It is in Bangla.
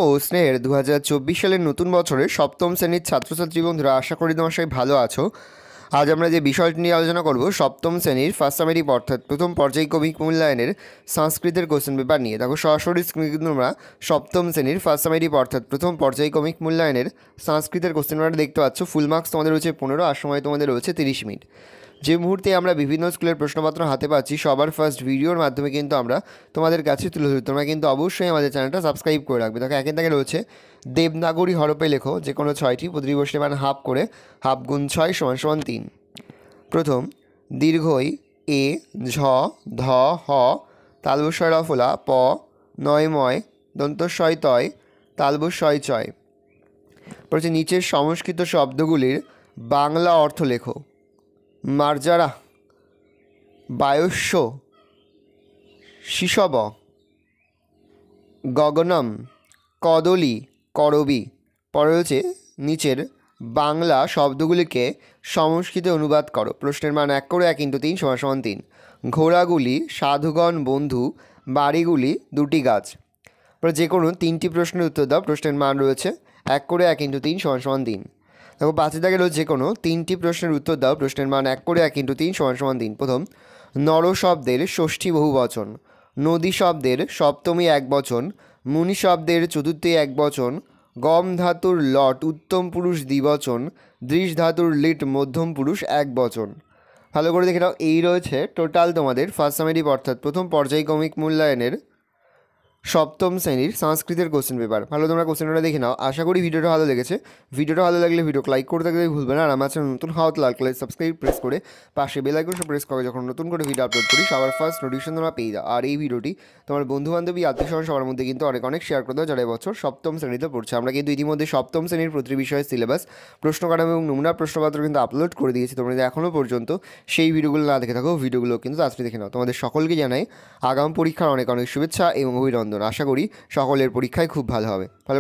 ও স্নেহের 2024 সালের নতুন বছরের সপ্তম শ্রেণীর ছাত্রছাত্রী বন্ধুরা, আশা করি তোমার সবাই ভালো আছো। আজ আমরা যে বিষয়টি নিয়ে আলোচনা করব সপ্তম শ্রেণীর ফার্স্ট সামেটিভ অর্থাৎ প্রথম পর্যায়ক্রমিক মূল্যায়নের সংস্কৃতের কোশ্চেন পেপার নিয়ে। দেখো সরাসরি স্ক্রিনে কিন্তু তোমরা সপ্তম শ্রেণীর ফার্স্ট সামেটিভ অর্থাৎ প্রথম পর্যায়ক্রমিক মূল্যায়নের সংস্কৃতের কোশ্চেন পেপার দেখতে পাচ্ছ। ফুল মার্কস তোমাদের রয়েছে 15 আর সময় তোমাদের রয়েছে 30 মিনিট। যে মুহূর্তে আমরা বিভিন্ন স্কুলের প্রশ্নপত্র হাতে পাচ্ছি, সবার ফার্স্ট ভিডিওর মাধ্যমে কিন্তু আমরা তোমাদের কাছে তুলে ধরি। তোমরা কিন্তু অবশ্যই আমাদের চ্যানেলটা সাবস্ক্রাইব করে রাখবে। দেখো একের দাগে রয়েছে দেবনাগরী হরপে লেখো যে কোনো 6টি, প্রতিটি প্রশ্নের মান হাফ করে, হাফ গুণ 6 = 3। প্রথম দীর্ঘই এ ঝ ধ হ তালবস্বয় রফলা প নয়ময় দন্তস্বয় তয় তালবস্বয় চয়। বলছে নিচের সংস্কৃত শব্দগুলির বাংলা অর্থ লেখো। মার্জারা, বায়স্য, শিশব, গগনম, কদলী, করবী। পরে হচ্ছে নিচের বাংলা শব্দগুলিকে সংস্কৃতে অনুবাদ করো। প্রশ্নের মান 1 করে 1 × 3 = 3। ঘোড়াগুলি সাধুগণ বন্ধু, বাড়িগুলি দুটি গাছ। যে কোনো 3টি প্রশ্নের উত্তর দাও। প্রশ্নের মান রয়েছে 1 করে 1 × 3 = 3। দেখো 5 দাগে রয়েছে যে কোনো 3টি প্রশ্নের উত্তর দাও। প্রশ্নের মান 1 করে 1 × 3 = 3। প্রথম নর শব্দের ষষ্ঠী বহুবচন, নদী শব্দের সপ্তমী একবচন, মুনি শব্দের চতুর্থী একবচন, গম ধাতুর লট উত্তম পুরুষ দ্বিবচন, দৃশ ধাতুর লিট মধ্যম পুরুষ একবচন। ভালো করে দেখে নাও, এই রয়েছে টোটাল তোমাদের ফার্স্ট সামেটিভ অর্থাৎ প্রথম পর্যায়ক্রমিক মূল্যায়নের সপ্তম শ্রেণীর সংস্কৃতের কোশ্চেন পেপার। ভালো তোমরা কোশ্চেনটা দেখে নাও। আশা করি ভিডিওটা ভালো লেগেছে। ভিডিওটা ভালো লাগলে ভিডিওকে লাইক করে থাকলে ভুলবে না। আর আমার চ্যানেল নতুন হওয়া লাল কালার সাবস্ক্রাইব প্রেস করে পাশে বেল আইকনটা প্রেস করে যখন নতুন করে ভিডিও আপলোড করি সবার ফার্স্ট নোটিফিকেশন তোমরা পেয়ে যাও। আর এই ভিডিওটি তোমার বন্ধুবান্ধবী আত্মীয়স্বজন সবার মধ্যে কিন্তু অনেক শেয়ার করে দাও যারা এবছর সপ্তম শ্রেণীতে পড়ছে। আমরা কিন্তু ইতিমধ্যে সপ্তম শ্রেণীর প্রতিটি বিষয়ের সিলেবাস, প্রশ্ন কাঠামো এবং নমুনা প্রশ্নপত্র কিন্তু আপলোড করে দিয়েছি। তোমরা যদি এখনও পর্যন্ত সেই ভিডিওগুলো না দেখে থাকো, ভিডিওগুলো কিন্তু তাড়াতাড়ি দেখে নাও। তোমাদের সকলকে জানাই আগাম পরীক্ষার অনেক শুভেচ্ছা এবং অভিনন্দন। আশা করি সকলের পরীক্ষায় খুব ভালো হবে। ভালো